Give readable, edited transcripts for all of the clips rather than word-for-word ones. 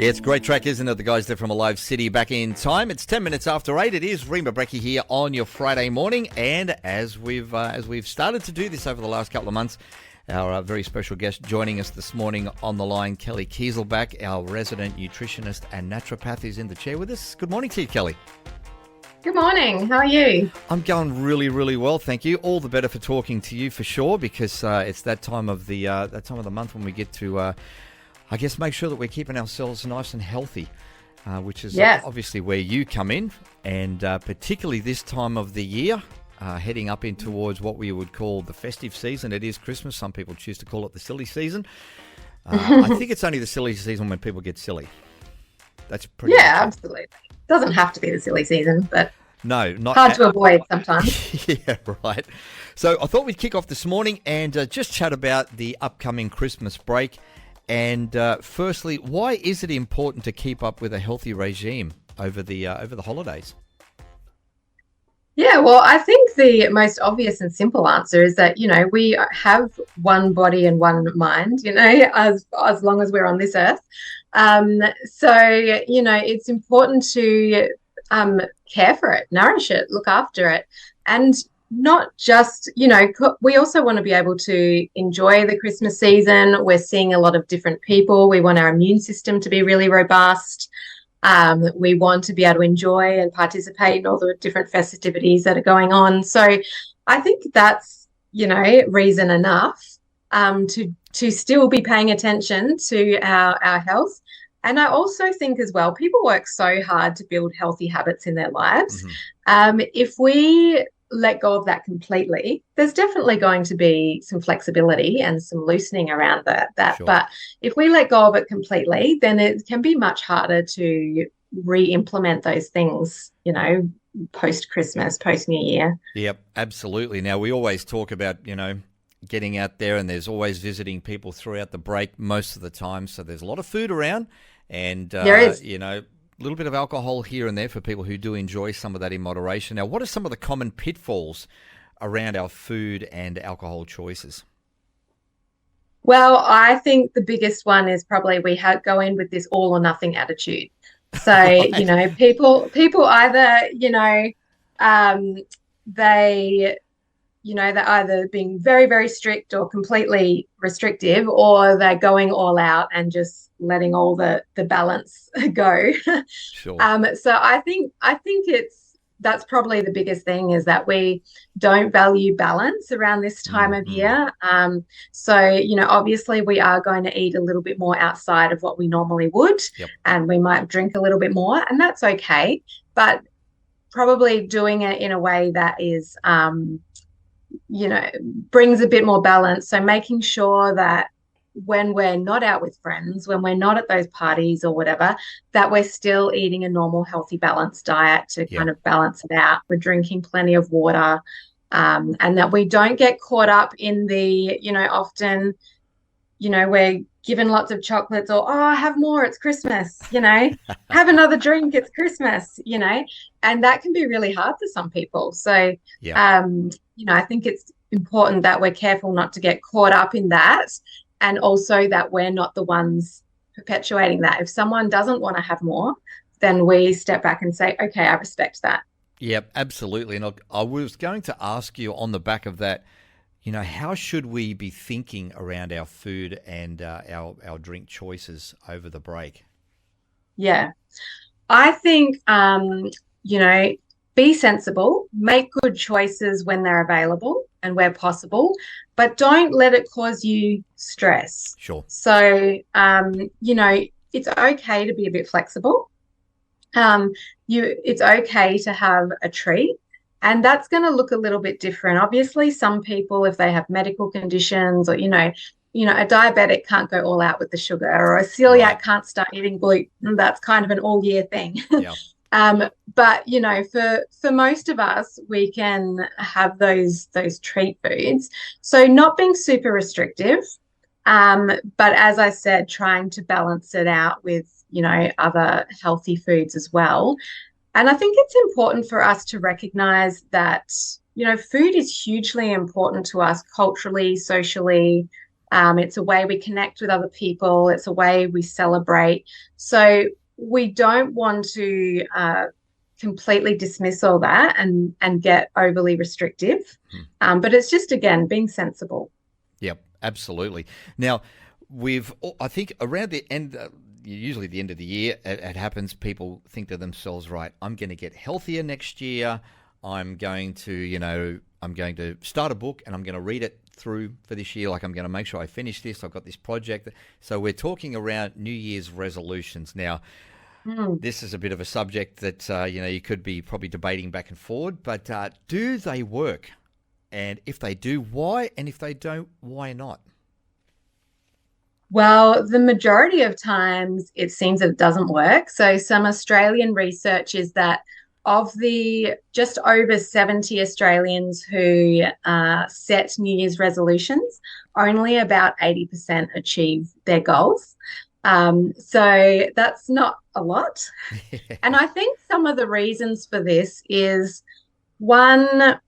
Yeah, it's a great track, isn't it? The guys there from Alive City, Back in Time. It's 10 minutes after 8. It is Rhema, Brekky here on your Friday morning. And as we've started to do this over the last couple of months, our very special guest joining us this morning on the line, Kelli Kieselbach, our resident nutritionist and naturopath, is in the chair with us. Good morning to you, Kelli. Good morning. How are you? I'm going really, really well, thank you. All the better for talking to you for sure, because it's that time of the month when we get to, I guess, make sure that we're keeping ourselves nice and healthy, which is obviously where you come in, and particularly this time of the year, heading up in towards what we would call the festive season. It is Christmas. Some people choose to call it the silly season. I think it's only the silly season when people get silly. That's pretty much it. Absolutely. Doesn't have to be the silly season, but no, not hard to avoid sometimes. Yeah, right. So I thought we'd kick off this morning and just chat about the upcoming Christmas break. And firstly, why is it important to keep up with a healthy regime over the holidays? Yeah, well, I think the most obvious and simple answer is that, we have one body and one mind, as long as we're on this earth. So, it's important to care for it, nourish it, look after it, and not just, we also want to be able to enjoy the Christmas season. We're seeing a lot of different people. We want our immune system to be really robust. We want to be able to enjoy and participate in all the different festivities that are going on. So I think that's, reason enough to still be paying attention to our health. And I also think as well, people work so hard to build healthy habits in their lives. Mm-hmm. If we let go of that completely, there's definitely going to be some flexibility and some loosening around that. Sure. But if we let go of it completely, then it can be much harder to re-implement those things, post-Christmas, post-New Year. Yep, absolutely. Now, we always talk about, getting out there, and there's always visiting people throughout the break most of the time. So there's a lot of food around, and, there is. A little bit of alcohol here and there for people who do enjoy some of that in moderation. Now, what are some of the common pitfalls around our food and alcohol choices? Well, I think the biggest one is probably we go in with this all or nothing attitude. So, right. People either, they're either being very, very strict or completely restrictive, or they're going all out and just letting all the balance go. Sure. So I think that's probably the biggest thing, is that we don't value balance around this time of year. So, obviously we are going to eat a little bit more outside of what we normally would. Yep. And we might drink a little bit more, and that's okay. But probably doing it in a way that is, brings a bit more balance. So making sure that when we're not out with friends, when we're not at those parties or whatever, that we're still eating a normal, healthy, balanced diet to kind of balance it out. We're drinking plenty of water, and that we don't get caught up in the, often, we're given lots of chocolates, or, have more, it's Christmas, have another drink, it's Christmas, and that can be really hard for some people. So, I think it's important that we're careful not to get caught up in that, and also that we're not the ones perpetuating that. If someone doesn't want to have more, then we step back and say, okay, I respect that. Yep, absolutely. And I was going to ask you on the back of that, how should we be thinking around our food and our drink choices over the break? Yeah, I think, be sensible, make good choices when they're available and where possible, but don't let it cause you stress. Sure. So, it's okay to be a bit flexible. It's okay to have a treat. And that's going to look a little bit different. Obviously, some people, if they have medical conditions, or, a diabetic can't go all out with the sugar, or a celiac can't start eating gluten. That's kind of an all year thing. Yeah. But, for most of us, we can have those treat foods. So not being super restrictive, but as I said, trying to balance it out with, other healthy foods as well. And I think it's important for us to recognize that, food is hugely important to us culturally, socially, It's a way we connect with other people. It's a way we celebrate. So we don't want to completely dismiss all that and get overly restrictive. But it's just, again, being sensible. Yep, absolutely. Now, I think around the end, usually the end of the year, it happens, people think to themselves, right, I'm going to get healthier next year. I'm going to start a book and I'm going to read it through for this year. Like, I'm going to make sure I finish this. I've got this project. So we're talking around New Year's resolutions. Now, this is a bit of a subject that, you could be probably debating back and forward, but do they work? And if they do, why? And if they don't, why not? Well, the majority of times it seems that it doesn't work. So some Australian research is that of the just over 70 Australians who set New Year's resolutions, only about 80% achieve their goals. So that's not a lot. And I think some of the reasons for this is, one,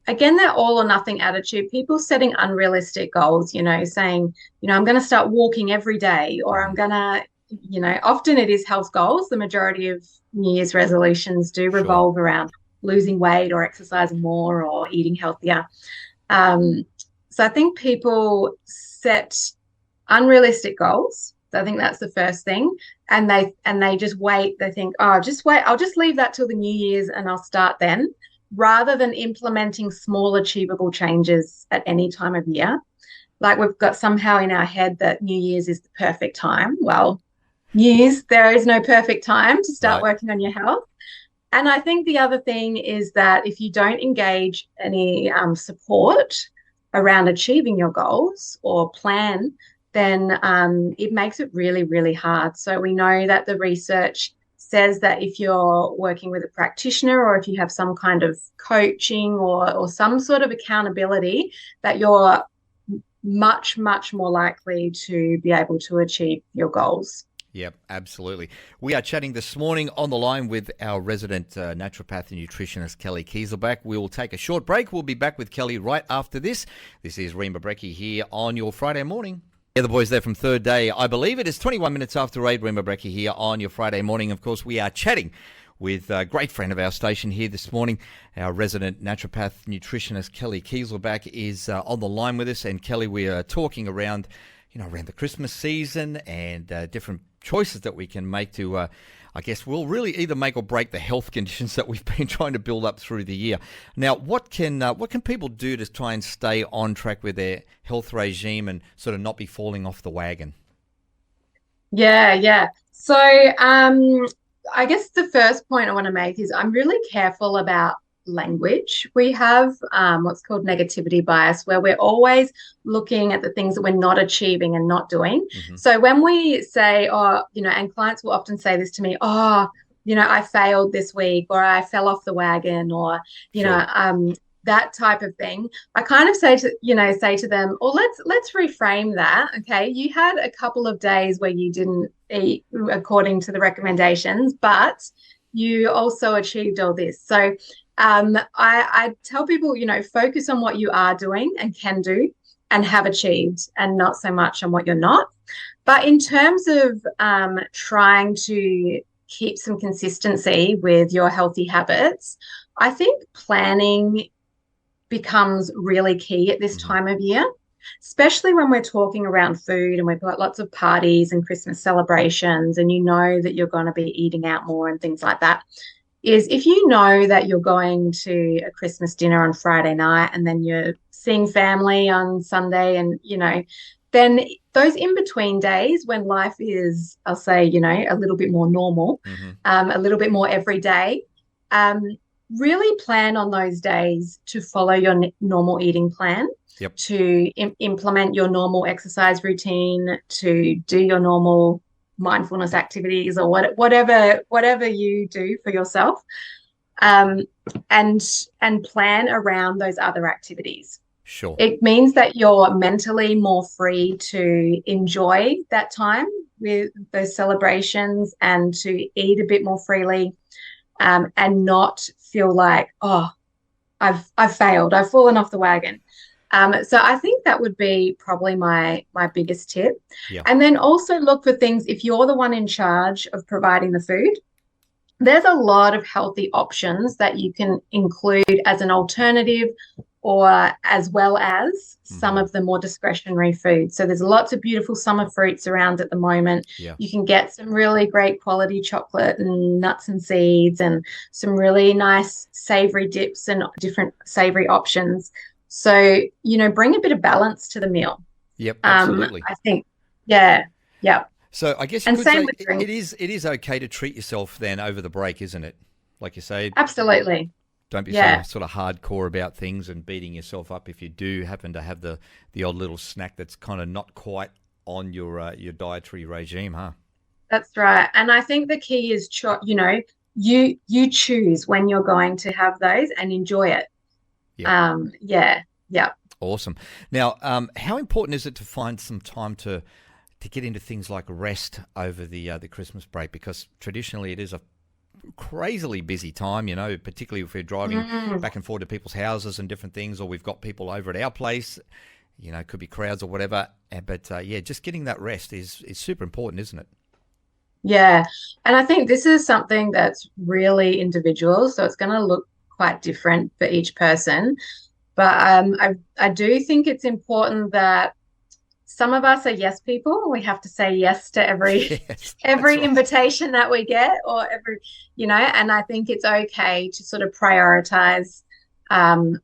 again, that all or nothing attitude, people setting unrealistic goals, saying, I'm going to start walking every day, or I'm going to, often it is health goals. The majority of New Year's resolutions do revolve around losing weight or exercising more or eating healthier. So I think people set unrealistic goals. So I think that's the first thing. And they just wait. They think, just wait. I'll just leave that till the New Year's and I'll start then, rather than implementing small achievable changes at any time of year. Like, we've got somehow in our head that New Year's is the perfect time. Well, New Year's, there is no perfect time to start working on your health. And I think the other thing is that if you don't engage any support around achieving your goals or plan, then it makes it really, really hard. So we know that the research says that if you're working with a practitioner, or if you have some kind of coaching or some sort of accountability, that you're much, much more likely to be able to achieve your goals. Yep, absolutely. We are chatting this morning on the line with our resident naturopath and nutritionist, Kelli Kieselbach. We will take a short break. We'll be back with Kelli right after this. This is Rhema Brekky here on your Friday morning. Yeah, the boys there from Third Day. I believe it is 21 minutes after 8. Rhema Brekky here on your Friday morning. Of course, we are chatting with a great friend of our station here this morning. Our resident naturopath nutritionist, Kelli Kieselbach, is on the line with us. And Kelli, we are talking around the Christmas season and different choices that we can make to, I guess, will really either make or break the health conditions that we've been trying to build up through the year. Now, what can people do to try and stay on track with their health regime and sort of not be falling off the wagon? Yeah. So I guess the first point I want to make is I'm really careful about language. We have what's called negativity bias, where we're always looking at the things that we're not achieving and not doing. So when we say, and clients will often say this to me, I failed this week, or I fell off the wagon, or, that type of thing. I kind of say to them, let's reframe that. Okay. You had a couple of days where you didn't eat according to the recommendations, but you also achieved all this. So I tell people, focus on what you are doing and can do and have achieved, and not so much on what you're not. But in terms of trying to keep some consistency with your healthy habits, I think planning becomes really key at this time of year, especially when we're talking around food and we've got lots of parties and Christmas celebrations, and that you're going to be eating out more and things like that. Is if you know that you're going to a Christmas dinner on Friday night and then you're seeing family on Sunday, and, then those in-between days when life is, I'll say, a little bit more normal, a little bit more everyday, really plan on those days to follow your normal eating plan, to implement your normal exercise routine, to do your normal mindfulness activities, or whatever you do for yourself, and plan around those other activities. Sure. It means that you're mentally more free to enjoy that time with those celebrations and to eat a bit more freely, and not feel like, I've failed, I've fallen off the wagon. So I think that would be probably my biggest tip. Yeah. And then also look for things if you're the one in charge of providing the food. There's a lot of healthy options that you can include as an alternative or as well as some of the more discretionary foods. So there's lots of beautiful summer fruits around at the moment. Yeah. You can get some really great quality chocolate and nuts and seeds and some really nice savory dips and different savory options. So, bring a bit of balance to the meal. Yep, absolutely. I think, yeah, yeah. So I guess you And could same say with drinks. it is okay to treat yourself then over the break, isn't it? Like you say, Absolutely. don't be Yeah. so sort of hardcore about things and beating yourself up if you do happen to have the odd little snack that's kind of not quite on your dietary regime, huh? That's right. And I think the key is, you choose when you're going to have those and enjoy it. Yep. Yeah, yeah. Awesome. Now, how important is it to find some time to get into things like rest over the Christmas break? Because traditionally it is a crazily busy time, particularly if we're driving back and forth to people's houses and different things, or we've got people over at our place, it could be crowds or whatever. But just getting that rest is super important, isn't it? Yeah. And I think this is something that's really individual. So it's going to look quite different for each person. But I do think it's important that some of us are yes people. We have to say yes to every Yes, every that's right. invitation that we get or and I think it's okay to sort of prioritize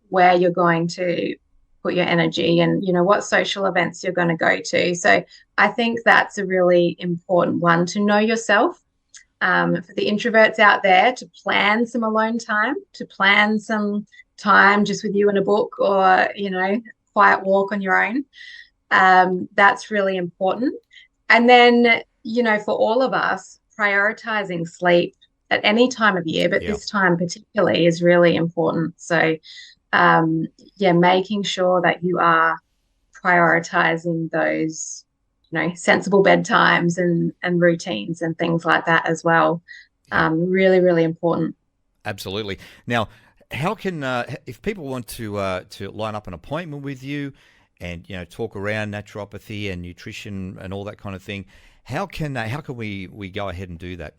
where you're going to put your energy and what social events you're going to go to. So I think that's a really important one to know yourself. For the introverts out there, to plan some alone time, to plan some time just with you and a book or quiet walk on your own. That's really important. And then, for all of us, prioritizing sleep at any time of year, but Yeah. this time particularly is really important. So, making sure that you are prioritizing those, sensible bedtimes and routines and things like that as well. Yeah. Really, really important. Absolutely. Now, how can if people want to line up an appointment with you and talk around naturopathy and nutrition and all that kind of thing, how can we go ahead and do that?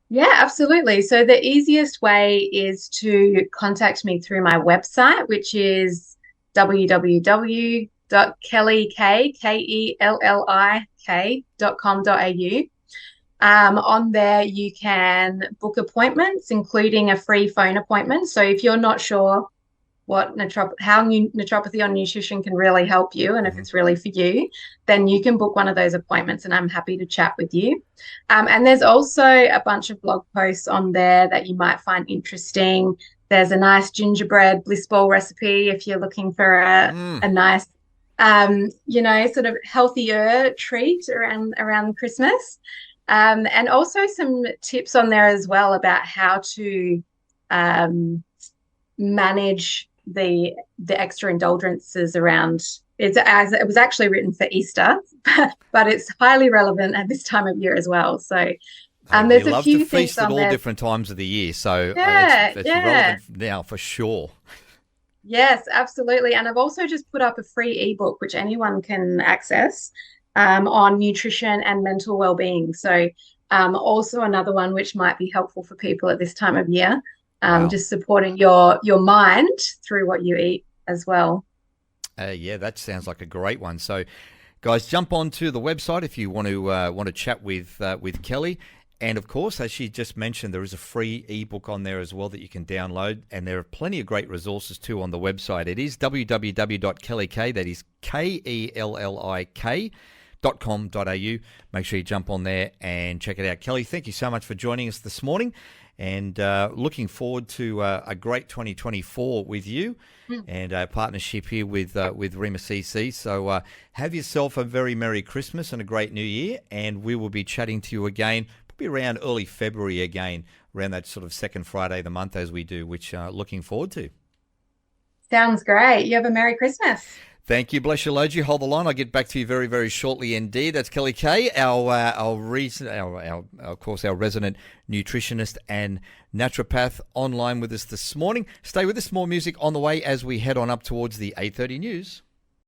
Yeah, absolutely. So the easiest way is to contact me through my website, which is www.kellik.com.au. On there, you can book appointments, including a free phone appointment. So if you're not sure how naturopathy or nutrition can really help you, and if it's really for you, then you can book one of those appointments, and I'm happy to chat with you. And there's also a bunch of blog posts on there that you might find interesting. There's a nice gingerbread bliss ball recipe if you're looking for a nice, sort of healthier treat around Christmas. And also some tips on there as well about how to manage the extra indulgences around it. As it was actually written for Easter, but it's highly relevant at this time of year as well. So there's We a love few to things feast at on all there. different times of the year, so Yeah, it's yeah. relevant now for sure. Yes, absolutely. And I've also just put up a free ebook which anyone can access on nutrition and mental well-being. So also another one which might be helpful for people at this time of year. Wow. Just supporting your mind through what you eat as well. Yeah, that sounds like a great one. So, guys, jump onto the website if you want to chat with Kelli. And of course, as she just mentioned, there is a free ebook on there as well that you can download, and there are plenty of great resources too on the website. It is www.kellik, that is kellik.com.au. Make sure you jump on there and check it out. Kelli, thank you so much for joining us this morning, and looking forward to a great 2024 with you and a partnership here with Rhema CC. So have yourself a very Merry Christmas and a great New Year, and we will be chatting to you again probably around early February again, around that sort of second Friday of the month as we do, which looking forward to. Sounds great. You have a Merry Christmas. Thank you. Bless you, load you. Hold the line. I'll get back to you very, very shortly indeed. That's Kelli Kay, of course, our resident nutritionist and naturopath online with us this morning. Stay with us. More music on the way as we head on up towards the 8:30 news.